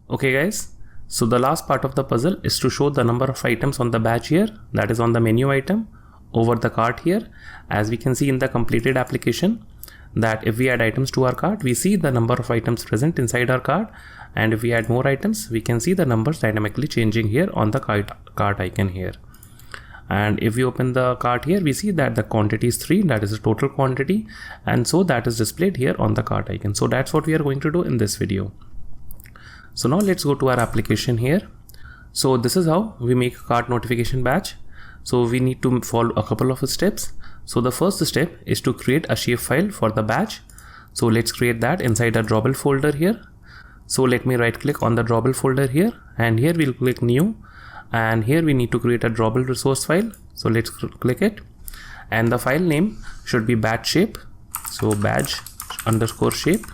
Okay guys, so the last part of the puzzle is to show the number of items on the badge here, that is on the menu item over the cart here. As we can see in the completed application, that if we add items to our cart, we see the number of items present inside our cart, and if we add more items, we can see the numbers dynamically changing here on the cart icon here. And if we open the cart here, we see that the quantity is 3, that is the total quantity, and so that is displayed here on the cart icon. So that's what we are going to do in this video. So now let's go to our application here. So this is how we make a cart notification badge. So we need to follow a couple of steps. So the first step is to create a shapefile for the badge. So let's create that inside a drawable folder here. So let me right click on the drawable folder here, and here we'll click new, and here we need to create a drawable resource file. So let's click it, and the file name should be badge shape. So badge_shape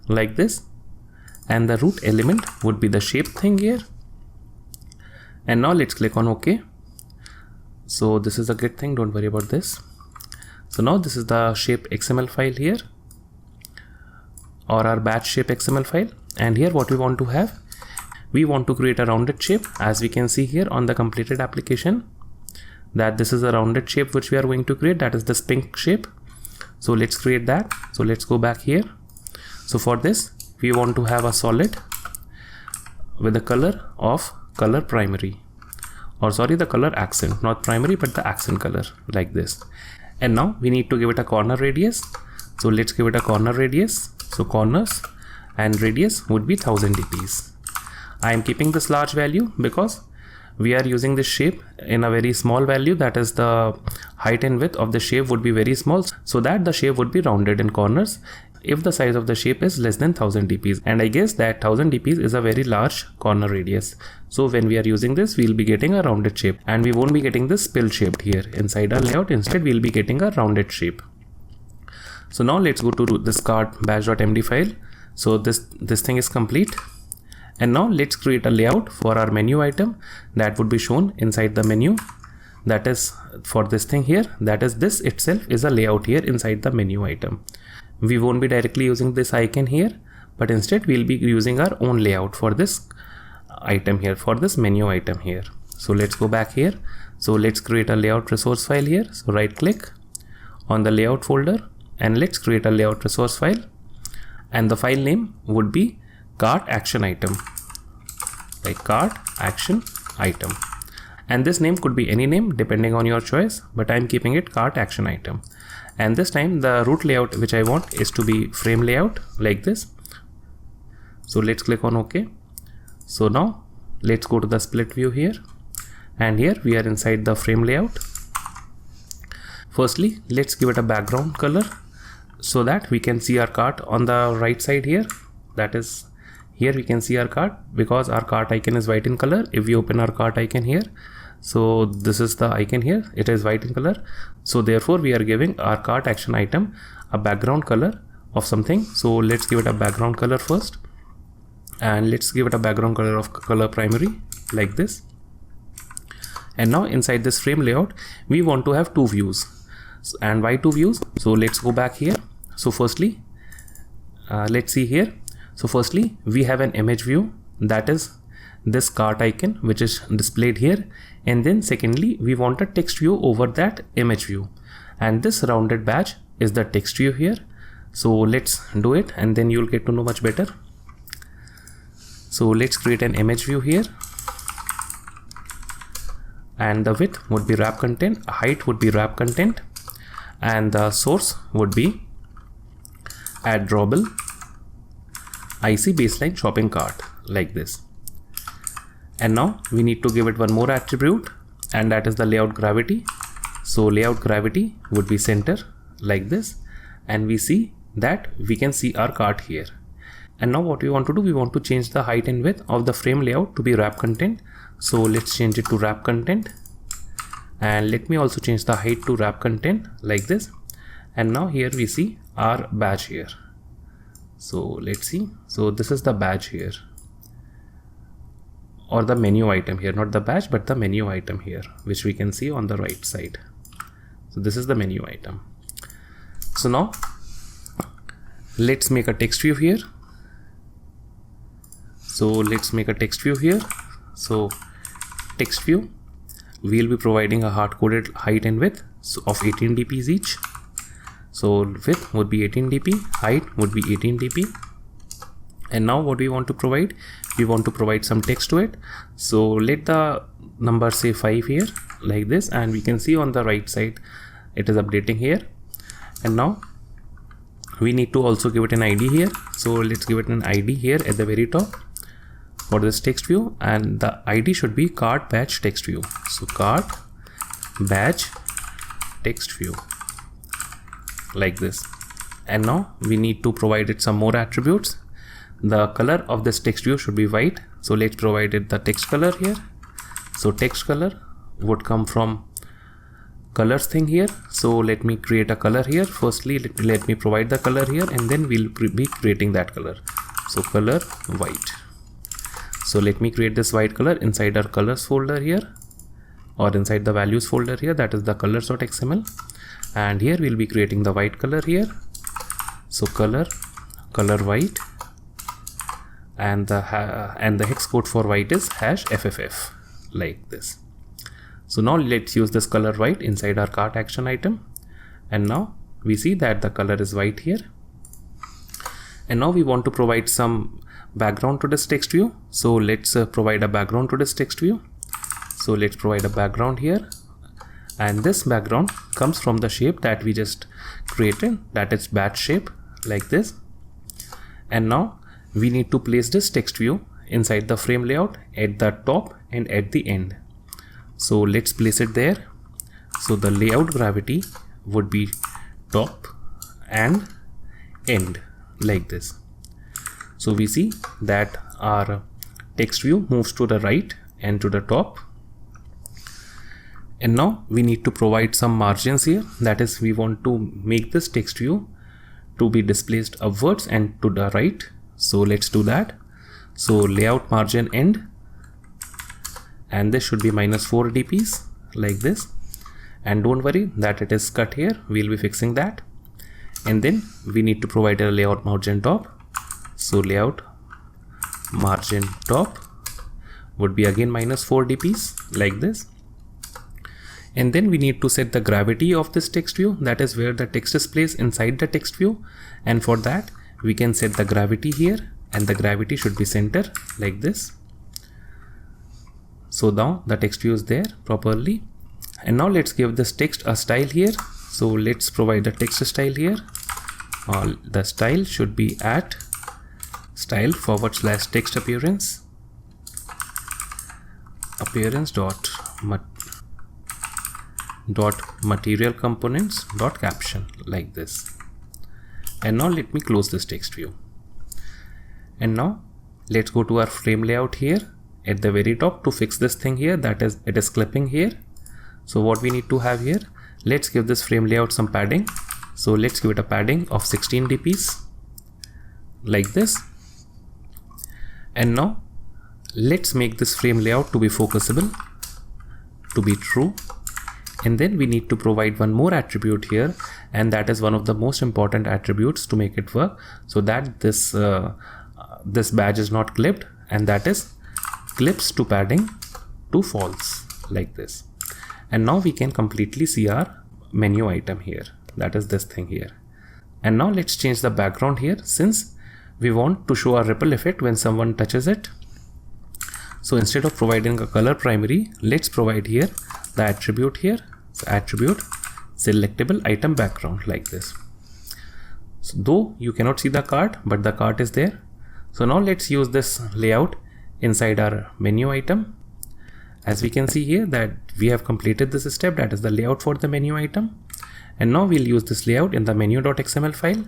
like this, and the root element would be the shape thing here. And now let's click on OK. So this is a good thing, don't worry about this. So now this is the shape XML file here, or our badge shape XML file. And here what we want to have, we want to create a rounded shape, as we can see here on the completed application, that this is a rounded shape which we are going to create, that is this pink shape. So let's create that. So let's go back here. So for this we want to have a solid with the color of color primary, or sorry, the color accent, not primary but the accent color like this. And now we need to give it a corner radius. So let's give it a corner radius. So corners and radius would be 1000 dps. I am keeping this large value because we are using this shape in a very small value, that is the height and width of the shape would be very small, so that the shape would be rounded in corners if the size of the shape is less than 1000 dps. And I guess that 1000 dps is a very large corner radius. So when we are using this, we'll be getting a rounded shape, and we won't be getting this spill shaped here inside our layout. Instead we'll be getting a rounded shape. So now let's go to this cart badge.md file. So this thing is complete. And now let's create a layout for our menu item that would be shown inside the menu. That is for this thing here, that is this itself is a layout here inside the menu item. We won't be directly using this icon here, but instead we'll be using our own layout for this item here, for this menu item here. So let's go back here. So let's create a layout resource file here. So right click on the layout folder, and let's create a layout resource file, and the file name would be cart action item, like cart action item. And this name could be any name depending on your choice, but I'm keeping it cart action item. And this time the root layout which I want is to be frame layout like this. So let's click on OK. So now let's go to the split view here, and here we are inside the frame layout. Firstly, let's give it a background color so that we can see our cart on the right side here. That is, here we can see our cart because our cart icon is white in color. If we open our cart icon here, so this is the icon here, it is white in color. So therefore we are giving our cart action item a background color of something. So let's give it a background color first, and let's give it a background color of color primary like this. And now inside this frame layout we want to have two views. And why two views? So let's go back here. So firstly let's see here. So firstly we have an image view, that is this cart icon which is displayed here, and then secondly we want a text view over that image view, and this rounded badge is the text view here. So let's do it, and then you'll get to know much better. So let's create an image view here, and the width would be wrap content, height would be wrap content, and the source would be add drawable IC baseline shopping cart like this. And now we need to give it one more attribute, and that is the layout gravity. So layout gravity would be center like this, and we see that we can see our cart here. And now what we want to do, we want to change the height and width of the frame layout to be wrap content. So let's change it to wrap content, and let me also change the height to wrap content like this. And now here we see our badge here. So let's see. So this is the badge here, or the menu item here, not the badge but the menu item here, which we can see on the right side. So this is the menu item. So now let's make a text view here. So let's make a text view here. So text view, we'll be providing a hard-coded height and width of 18 dps each. So width would be 18 dp, height would be 18 dp. And now what we want to provide, we want to provide some text to it. So let the number say 5 here like this, and we can see on the right side it is updating here. And now we need to also give it an ID here. So let's give it an ID here at the very top for this text view, and the ID should be cart batch text view. So cart batch text view like this. And now we need to provide it some more attributes. The color of this text view should be white. So let's provide it the text color here. So text color would come from colors thing here. So let me create a color here. Firstly, let me provide the color here, and then we'll be creating that color. So color white. So let me create this white color inside our colors folder here, or inside the values folder here, that is the colors.xml. And here we'll be creating the white color here. So color white, and the hex code for white is #FFF like this. So now let's use this color white inside our cart action item. And now we see that the color is white here. And now we want to provide some background to this text view. So let's provide a background to this text view. So let's provide a background here. And this background comes from the shape that we just created, that is batch shape like this. And now we need to place this text view inside the frame layout at the top and at the end. So let's place it there. So the layout gravity would be top and end like this. So we see that our text view moves to the right and to the top. And now we need to provide some margins here. That is, we want to make this text view to be displaced upwards and to the right. So let's do that. So layout margin end, and this should be -4 dps like this. And don't worry that it is cut here, we'll be fixing that. And then we need to provide a layout margin top. So layout margin top would be again -4 dps like this. And then we need to set the gravity of this text view, that is where the text is placed inside the text view. And for that we can set the gravity here, and the gravity should be center like this. So now the text view is there properly. And now let's give this text a style here. So let's provide the text style here. The style should be at style / text appearance dot material components dot caption like this. And now let me close this text view. And now let's go to our frame layout here at the very top to fix this thing here, that is it is clipping here. So what we need to have here, let's give this frame layout some padding. So let's give it a padding of 16 dps like this. And now let's make this frame layout to be focusable, to be true. And then we need to provide one more attribute here, and that is one of the most important attributes to make it work, so that this badge is not clipped, and that is clips to padding to false like this. And now we can completely see our menu item here, that is this thing here. And now let's change the background here, since we want to show a ripple effect when someone touches it. So instead of providing a color primary, let's provide here the attribute here. So attribute selectable item background like this. So though you cannot see the cart, but the cart is there. So now let's use this layout inside our menu item. As we can see here that we have completed this step, that is the layout for the menu item. And now we'll use this layout in the menu.xml file,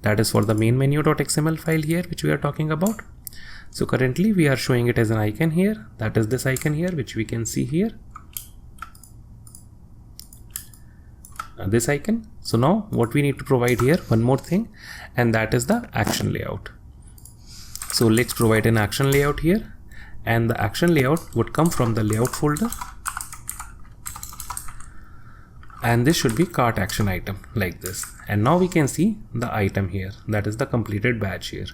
that is for the main menu.xml file here which we are talking about. So currently we are showing it as an icon here, that is this icon here which we can see here, this icon. So now what we need to provide here, one more thing, and that is the action layout. So let's provide an action layout here, and the action layout would come from the layout folder, and this should be cart action item like this. And now we can see the item here, that is the completed badge here.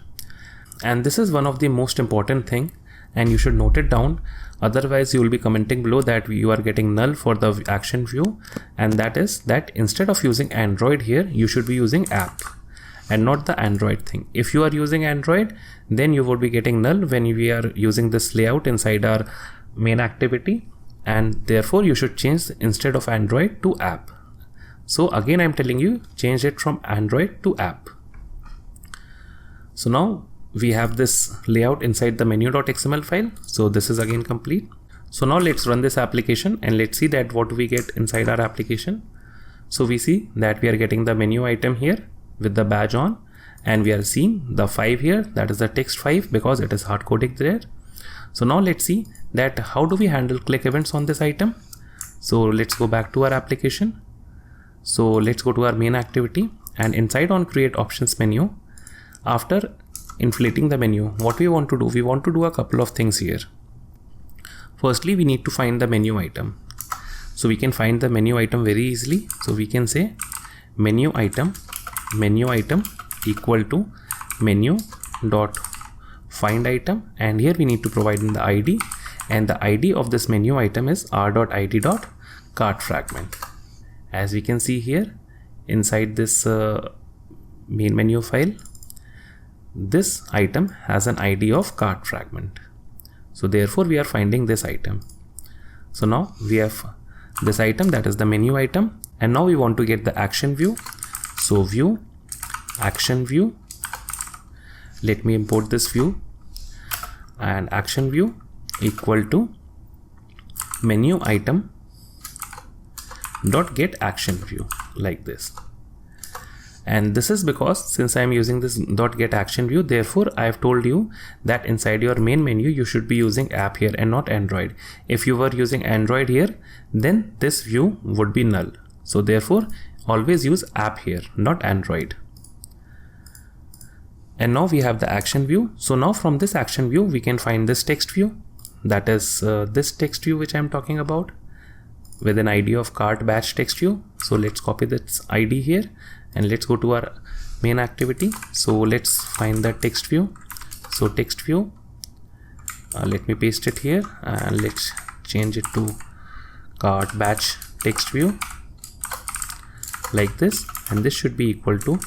And this is one of the most important thing, and you should note it down. Otherwise you will be commenting below that you are getting null for the action view, and that is that instead of using Android here, you should be using app and not the Android thing. If you are using Android, then you would be getting null when we are using this layout inside our main activity, and therefore you should change instead of Android to app. So again I'm telling you, change it from Android to app. So now we have this layout inside the menu.xml file. So this is again complete. So now let's run this application and let's see that what we get inside our application. So we see that we are getting the menu item here with the badge on, and we are seeing the 5 here, that is the text 5 because it is hard coding there. So now let's see that how do we handle click events on this item. So let's go back to our application. So let's go to our main activity, and inside on create options menu, after inflating the menu, what we want to do, we want to do a couple of things here. Firstly, we need to find the menu item. So we can find the menu item very easily. So we can say menu item equal to menu dot find item, and here we need to provide in the ID, and the ID of this menu item is r.id.cart fragment. As we can see here inside this main menu file, this item has an ID of cart fragment. So therefore we are finding this item. So now we have this item, that is the menu item, and now we want to get the action view. So view, action view, let me import this view, and action view equal to menu item dot get action view, like this. And this is because since I am using this dot get action view, therefore I have told you that inside your main menu you should be using app here and not Android. If you were using Android here, then this view would be null. So therefore always use app here, not Android. And now we have the action view. So now from this action view we can find this text view, that is this text view which I am talking about, with an ID of cart batch text view. So let's copy this ID here and let's go to our main activity. So let's find the text view. So text view, let me paste it here and let's change it to cart batch text view, like this, and this should be equal to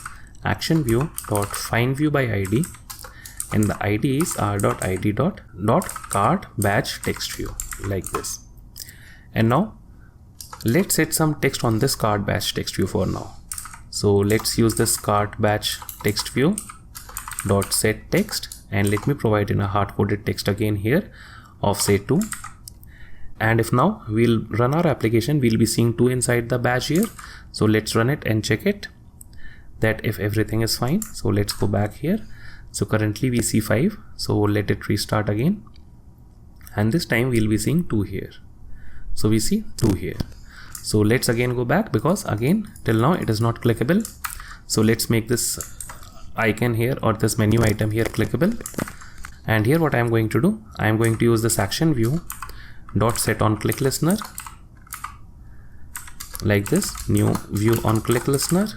action view dot find view by ID, and the ID is r.id.cart batch text view, like this. And now let's set some text on this cart batch text view for now. So let's use this cart batch text view dot set text, and let me provide in a hard coded text again here of say 2. And if now we'll run our application, we'll be seeing 2 inside the batch here. So let's run it and check it that if everything is fine. So let's go back here. So currently we see 5. So let it restart again, and this time we'll be seeing 2 here. So we see 2 here. So let's again go back, because again till now it is not clickable. So let's make this icon here or this menu item here clickable. And here what I am going to do, I am going to use this action view dot set on click listener, like this, new view on click listener.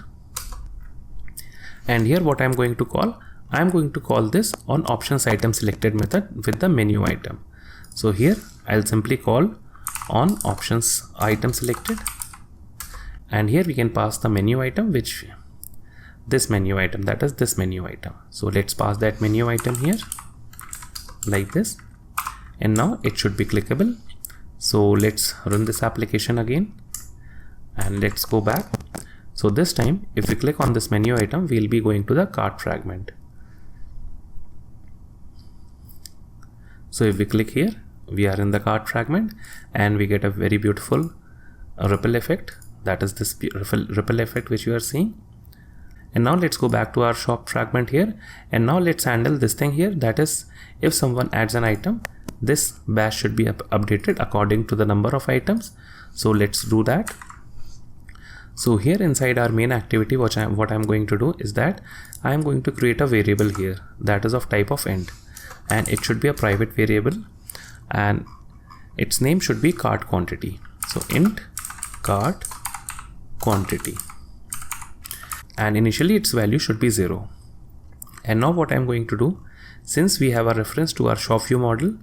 And here what I am going to call, I am going to call this on options item selected method with the menu item. So here I'll simply call on options item selected, and here we can pass the menu item, which this menu item, that is this menu item. So let's pass that menu item here, like this, and now it should be clickable. So let's run this application again and let's go back. So this time if we click on this menu item, we'll be going to the cart fragment. So if we click here, we are in the cart fragment, and we get a very beautiful ripple effect, that is this ripple effect which you are seeing. And now let's go back to our shop fragment here, and now let's handle this thing here, that is if someone adds an item, this bash should be updated according to the number of items. So let's do that. So here inside our main activity, what I'm going to do is that I'm going to create a variable here that is of type of int, and it should be a private variable, and its name should be cart quantity. So int cart quantity, and initially its value should be 0. And now what I'm going to do, since we have a reference to our shop view model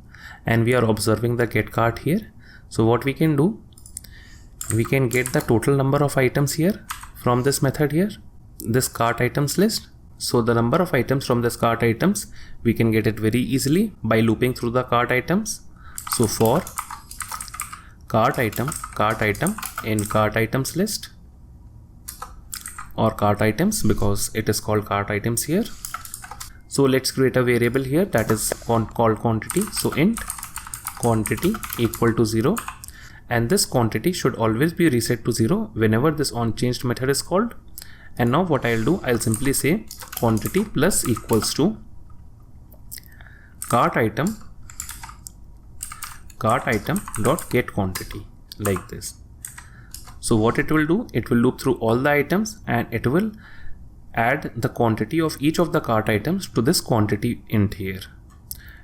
and we are observing the get cart here, so what we can do, we can get the total number of items here from this method here, this cart items list. So the number of items from this cart items, we can get it very easily by looping through the cart items. So for cart item in cart items list, or cart items because it is called cart items here. So let's create a variable here that is called quantity. So int quantity equal to 0, and this quantity should always be reset to 0 whenever this onChanged method is called. And now what I'll do, I'll simply say quantity plus equals to cart item dot get quantity, like this. So what it will do, it will loop through all the items and it will add the quantity of each of the cart items to this quantity int here.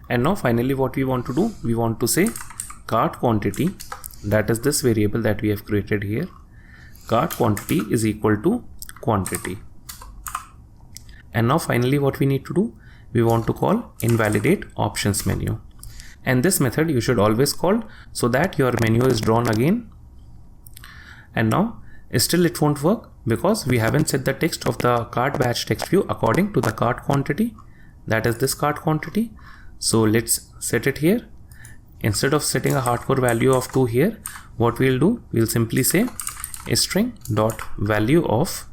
And now finally what we want to do, we want to say cart quantity, that is this variable that we have created here, cart quantity is equal to quantity. And now finally what we need to do, we want to call invalidate options menu, and this method you should always call so that your menu is drawn again. And now still it won't work because we haven't set the text of the cart batch text view according to the cart quantity, that is this cart quantity. So let's set it here. Instead of setting a hardcore value of 2 here, what we'll do, we'll simply say string dot value of,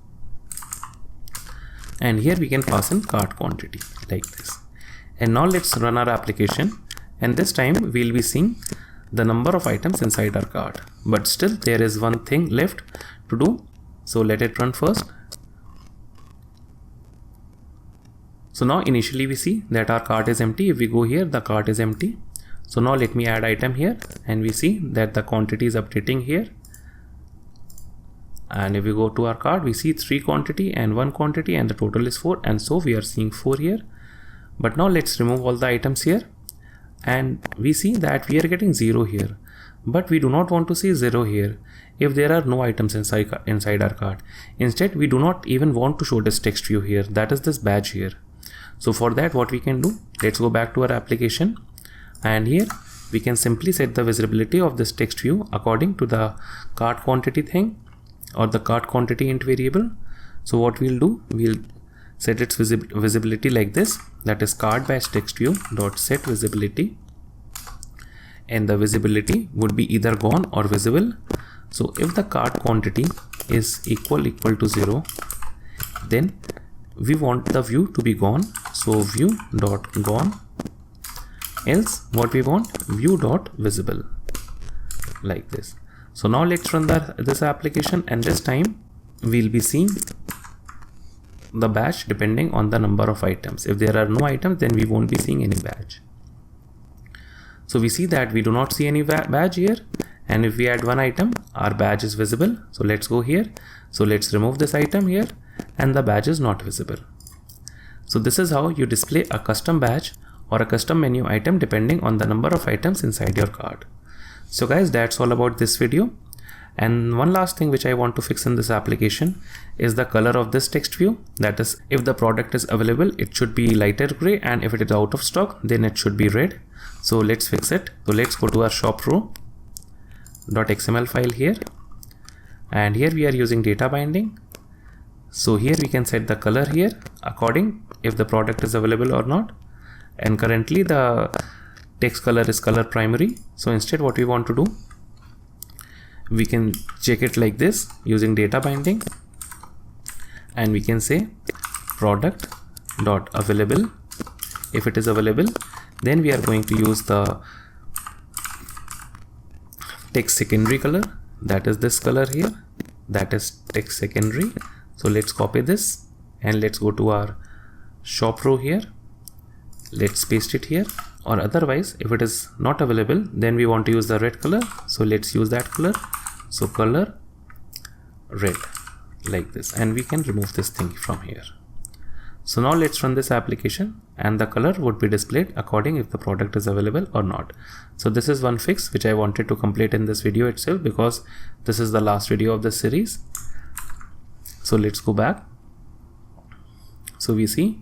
and here we can pass in cart quantity, like this. And now let's run our application, and this time we'll be seeing the number of items inside our cart, but still there is one thing left to do. So let it run first. So now initially we see that our cart is empty. If we go here, the cart is empty. So now let me add item here, and we see that the quantity is updating here. And if we go to our cart, we see 3 quantity and 1 quantity, and the total is 4, and so we are seeing 4 here. But now let's remove all the items here, and we see that we are getting 0 here, but we do not want to see 0 here if there are no items inside our cart. Instead, we do not even want to show this text view here, that is this badge here. So for that, what we can do, let's go back to our application, and here we can simply set the visibility of this text view according to the cart quantity thing, or the cart quantity int variable. So what we'll do, we'll set its visibility like this, that is cart batch text view dot set visibility, and the visibility would be either gone or visible. So if the cart quantity is equal to 0, then we want the view to be gone. So view dot gone, else what we want, view dot visible, like this. So now let's run this application, and this time we'll be seeing the badge depending on the number of items. If there are no items, then we won't be seeing any badge. So we see that we do not see any badge here, and if we add 1 item, our badge is visible. So let's go here. So let's remove this item here, and the badge is not visible. So this is how you display a custom badge or a custom menu item depending on the number of items inside your cart. So guys, that's all about this video. And one last thing which I want to fix in this application is the color of this text view. That is, if the product is available, it should be lighter gray, and if it is out of stock, then it should be red. So let's fix it. So let's go to our shop row.xml file here, and here we are using data binding. So here we can set the color here according if the product is available or not, and currently the text color is color primary. So instead, what we want to do, we can check it like this using data binding, and we can say product dot available. If it is available, then we are going to use the text secondary color, that is this color here, that is text secondary. So let's copy this and let's go to our shop row here. Let's paste it here, or otherwise if it is not available, then we want to use the red color. So let's use that color. So color red, like this, and we can remove this thing from here. So now let's run this application, and the color would be displayed according if the product is available or not. So this is one fix which I wanted to complete in this video itself, because this is the last video of this series. So let's go back. So we see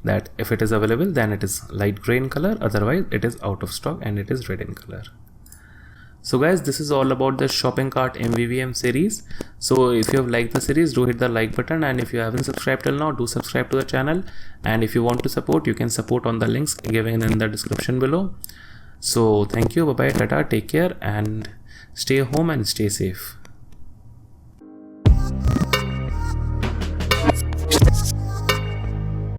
that if it is available then it is light gray in color, otherwise it is out of stock and it is red in color. So guys, this is all about the shopping cart MVVM series. So if you have liked the series, do hit the like button, and if you haven't subscribed till now, do subscribe to the channel. And if you want to support, you can support on the links given in the description below. So thank you, bye bye, tata, take care, and stay home and stay safe.